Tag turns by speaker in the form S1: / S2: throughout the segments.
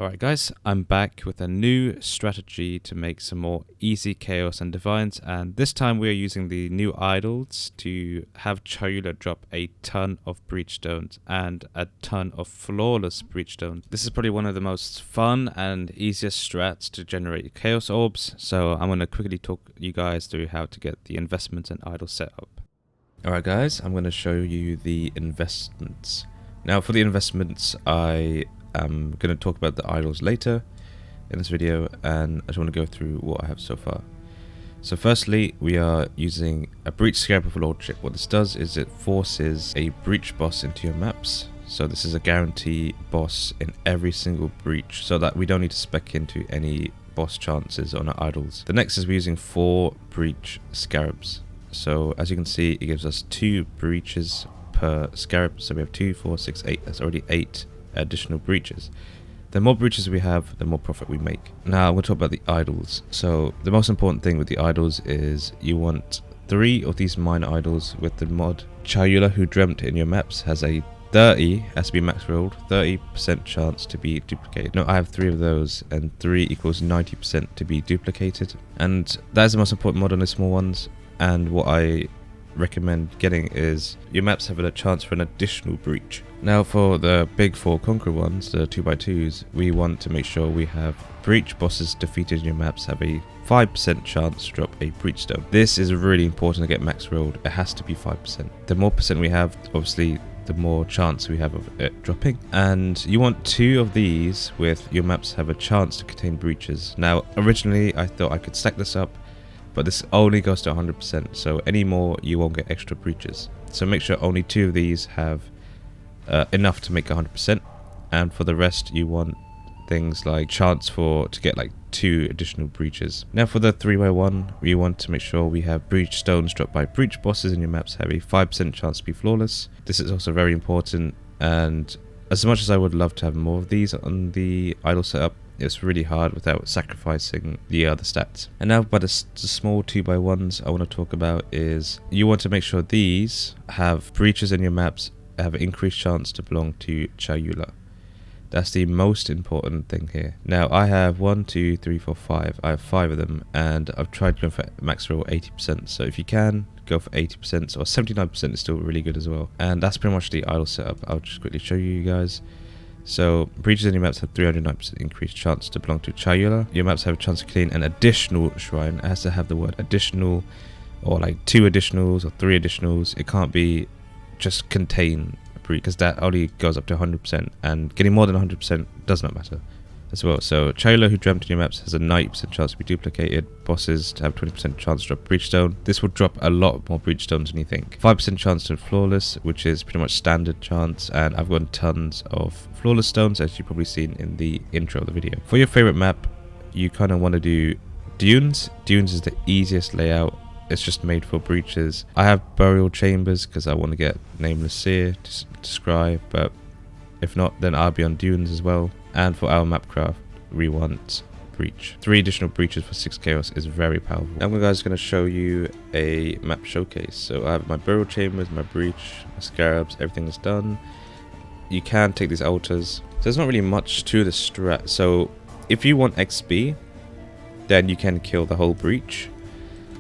S1: Alright guys, I'm back with a new strategy to make some more easy chaos and divines, and this time we are using the new idols to have Chayula drop a ton of breachstones and a ton of flawless breachstones. This is probably one of the most fun and easiest strats to generate chaos orbs, so I'm going to quickly talk you guys through how to get the investments and idol setup. Alright guys, I'm going to show you the investments. Now for the investments, I'm going to talk about the idols later in this video, and I just want to go through what I have so far. So firstly, we are using a breach scarab of lordship. What this does is it forces a breach boss into your maps. So this is a guarantee boss in every single breach, so that we don't need to spec into any boss chances on our idols. The next is we're using 4 breach scarabs. So as you can see, it gives us 2 breaches per scarab. So we have 2, 4, 6, 8. That's already 8 additional breaches. The more breaches we have, the more profit we make. Now I'm going to talk about the idols. So the most important thing with the idols is you want 3 of these minor idols with the mod Chayula who dreamt in your maps has a 30, has to be max rolled, 30% chance to be duplicated. No, I have 3 of those, and 3 equals 90% to be duplicated. And that is the most important mod on the small ones, and what I recommend getting is your maps have a chance for an additional breach. Now for the big 4 conqueror ones, the 2x2s, we want to make sure we have breach bosses defeated in your maps have a 5% chance to drop a breach stone. This is really important to get max rolled. It has to be 5%. The more percent we have, obviously the more chance we have of it dropping. And you want 2 of these with your maps have a chance to contain breaches. Now originally I thought I could stack this up, but this only goes to 100%, so any more you won't get extra breaches. So make sure only 2 of these have enough to make 100%, and for the rest you want things like chance to get like 2 additional breaches. Now for the 3x1, we want to make sure we have breach stones dropped by breach bosses in your maps have a 5% chance to be flawless. This is also very important, and as much as I would love to have more of these on the idol setup, it's really hard without sacrificing the other stats. And now by the small 2x1s I want to talk about is you want to make sure these have breaches in your maps have an increased chance to belong to Chayula. That's the most important thing here. Now I have 1, 2, 3, 4, 5. I have 5 of them, and I've tried going for max roll 80%. So if you can go for 80%, or 79% is still really good as well. And that's pretty much the idol setup. I'll just quickly show you guys. So breaches in your maps have 309% increased chance to belong to Chayula. Your maps have a chance to contain an additional shrine. It has to have the word additional, or like 2 additionals or 3 additionals. It can't be just contain a breach, because that only goes up to 100%, and getting more than 100% does not matter as well. So Chayula who dreamt in your maps has a 90% chance to be duplicated. Bosses to have 20% chance to drop breach stone. This will drop a lot more breach stones than you think. 5% chance to flawless, which is pretty much standard chance, and I've gotten tons of flawless stones, as you've probably seen in the intro of the video. For your favorite map, you kind of want to do dunes. Dunes is the easiest layout. It's just made for breaches. I have burial chambers because I want to get nameless seer to describe, but if not, then I'll be on dunes as well. And for our map craft, we want breach. 3 additional breaches for 6 chaos is very powerful. Now I'm guys going to show you a map showcase. So I have my burial chambers, my breach, my scarabs, everything is done. You can take these altars. So there's not really much to the strat. So if you want XP, then you can kill the whole breach.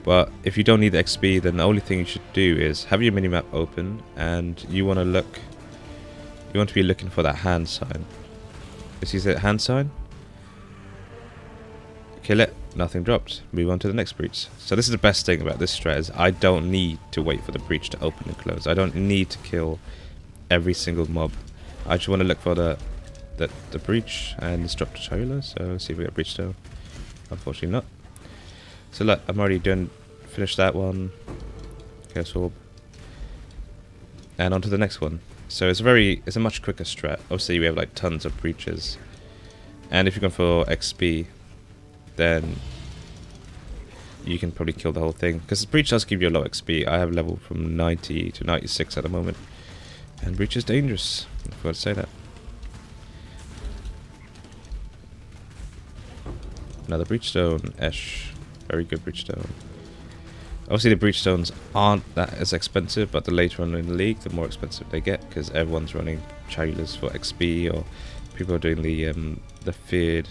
S1: But if you don't need the XP, then the only thing you should do is have your minimap open, and you want to be looking for that hand sign. You see that hand sign? Kill it, nothing dropped. Move on to the next breach. So this is the best thing about this strat, is I don't need to wait for the breach to open and close. I don't need to kill every single mob. I just want to look for the breach, and it's dropped to Chayula, so let's see if we get breach stone. Unfortunately not. So look, I'm already finished that one. Chaos orb. And on to the next one. So it's a much quicker strat. Obviously we have like tons of breaches. And if you're going for XP, then you can probably kill the whole thing. Because breach does give you a lot of XP. I have level from 90 to 96 at the moment. And breach is dangerous. I forgot to say that. Another breach stone. Esh. Very good breach stone. Obviously the breach stones aren't that as expensive, but the later on in the league, the more expensive they get, because everyone's running Chayulas for XP or people are doing the feared.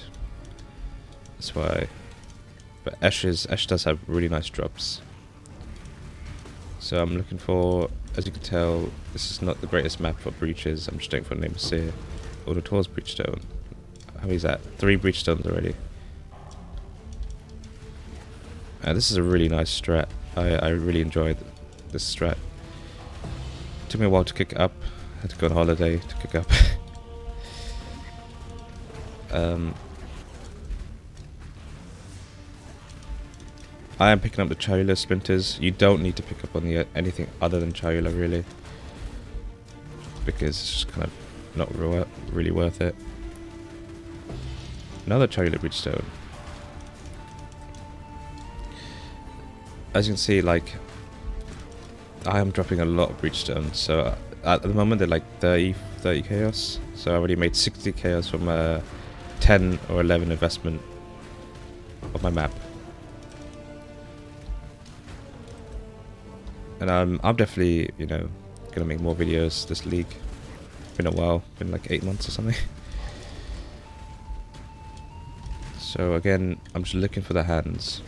S1: That's why. But Ash does have really nice drops. So I'm looking for, as you can tell, this is not the greatest map for breaches. I'm just waiting for a name to see. Oh, the tallest breachstone. How many is that? 3 breachstones already. This is a really nice strat. I really enjoyed this strat. Took me a while to kick it up. I had to go on holiday to kick up. I am picking up the Chayula splinters. You don't need to pick up on the anything other than Chayula really, because it's just kind of not really worth it. Another Chayula Breachstone. As you can see, like, I am dropping a lot of Breachstones. So at the moment they're like 30 chaos. So I already made 60 chaos from a 10 or 11 investment of my map. And I'm definitely, you know, gonna make more videos this league. Been a while, been like 8 months or something. So again, I'm just looking for the hands.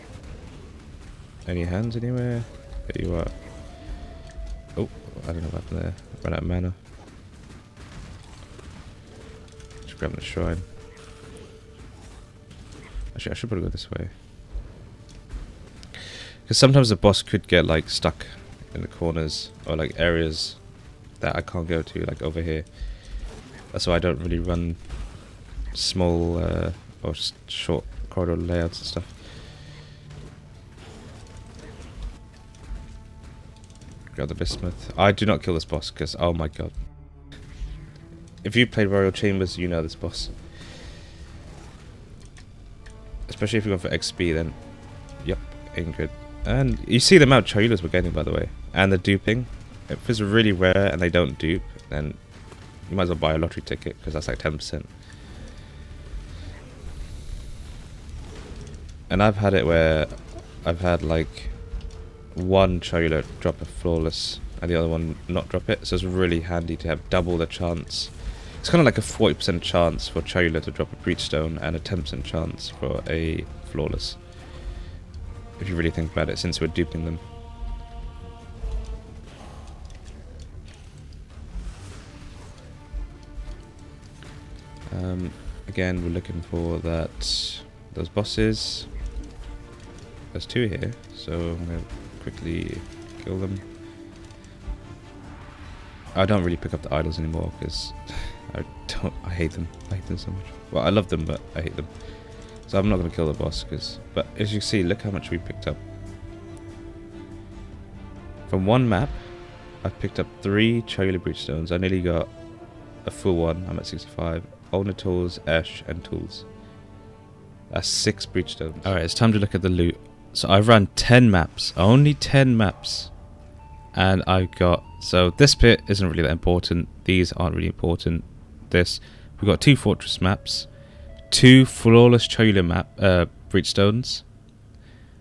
S1: Any hands anywhere? There you are. Oh, I don't know what happened there. Ran out of mana. Just grab the shrine. Actually, I should probably go this way. Because sometimes the boss could get like stuck in the corners or like areas that I can't go to, like over here. That's why I don't really run small or short corridor layouts and stuff. Grab the bismuth. I do not kill this boss because, oh my god. If you played Royal Chambers, you know this boss. Especially if you're going for XP, then yep, ain't good. And you see the amount of Chayulas we're getting, by the way. And the duping. If it's really rare and they don't dupe, then you might as well buy a lottery ticket, because that's like 10%. And I've had it where I've had like one Chayula drop a flawless and the other one not drop it. So it's really handy to have double the chance. It's kind of like a 40% chance for Chayula to drop a breachstone and a 10% chance for a flawless. If you really think about it, since we're duping them. Again, we're looking for those bosses. There's 2 here, so I'm going to quickly kill them. I don't really pick up the idols anymore because I hate them. I hate them so much. Well, I love them, but I hate them. So I'm not going to kill the boss, but as you see, look how much we picked up. From one map, I've picked up 3 Chayula Breachstones. I nearly got a full one. I'm at 65. Owner tools, Ash, and tools. That's 6 Breachstones. Alright, it's time to look at the loot. So I've run 10 maps. Only 10 maps. And I got... So this bit isn't really that important. These aren't really important. We've got 2 fortress maps. 2 flawless Chayula Breachstones.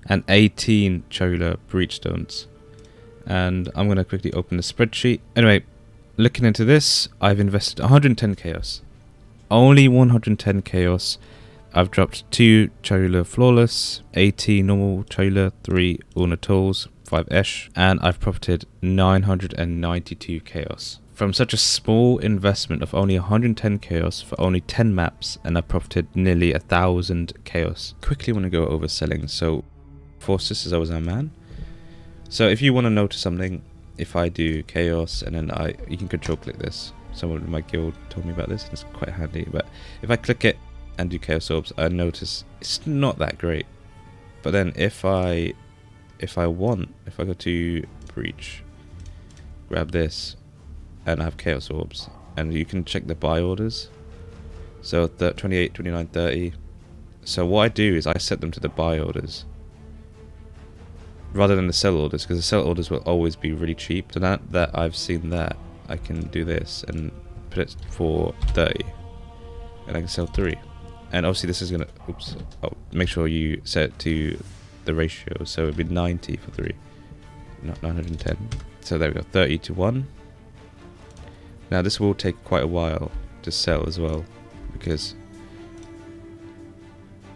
S1: And 18 Chayula Breachstones. And I'm going to quickly open the spreadsheet. Anyway, looking into this, I've invested 110 chaos. Only 110 chaos. I've dropped 2 Chayula Flawless, 18 normal Chayula, 3 Una Tools, 5 Esh, and I've profited 992 chaos. From such a small investment of only 110 chaos for only 10 maps, and I've profited nearly 1,000 chaos. Quickly want to go over selling. So, Forces is always our man. So if you want to notice something, if I do chaos and then you can control click this. Someone in my guild told me about this and it's quite handy, but if I click it and do chaos orbs, I notice it's not that great. But then if I go to breach, grab this and I have chaos orbs, and you can check the buy orders. So 28, 29, 30. So what I do is I set them to the buy orders rather than the sell orders, because the sell orders will always be really cheap. So now that I've seen that, I can do this and put it for 30 and I can sell 3. And obviously this is gonna make sure you set it to the ratio, so it'd be 90 for 3, not 910. So there we go, 30 to 1. Now this will take quite a while to sell as well, because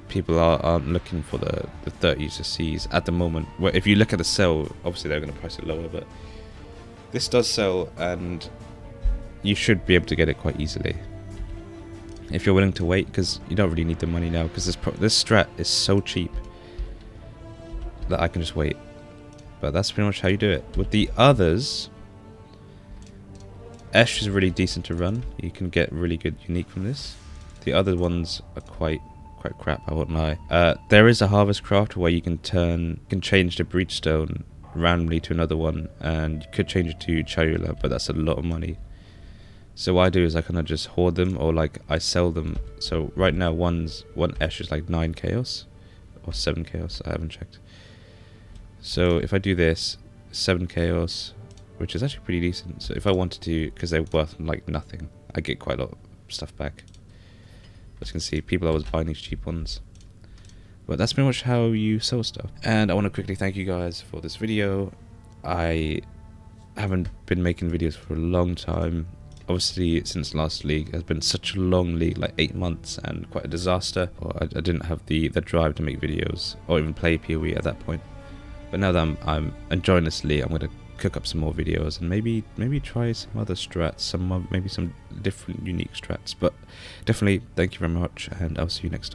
S1: people aren't looking for the 30 USDCs at the moment. Well, if you look at the sell, obviously they're going to price it lower, but this does sell, and you should be able to get it quite easily if you're willing to wait, because you don't really need the money now, because this strat is so cheap that I can just wait. But that's pretty much how you do it. With the others, Esh is really decent to run. You can get really good unique from this. The other ones are quite crap, I won't lie. There is a harvest craft where you can change the breachstone randomly to another one, and you could change it to Chayula, but that's a lot of money. So what I do is I kind of just hoard them, or like I sell them. So right now one Esh is like 9 chaos or 7 chaos, I haven't checked. So if I do this, 7 chaos, which is actually pretty decent. So if I wanted to, because they're worth like nothing, I get quite a lot of stuff back. As you can see, people are always buying these cheap ones. But that's pretty much how you sell stuff. And I want to quickly thank you guys for this video. I haven't been making videos for a long time. Obviously, since last league has been such a long league, like 8 months, and quite a disaster. I didn't have the drive to make videos or even play POE at that point. But now that I'm enjoying this league, I'm going to cook up some more videos and maybe try some other strats, maybe some different unique strats. But definitely, thank you very much, and I'll see you next time.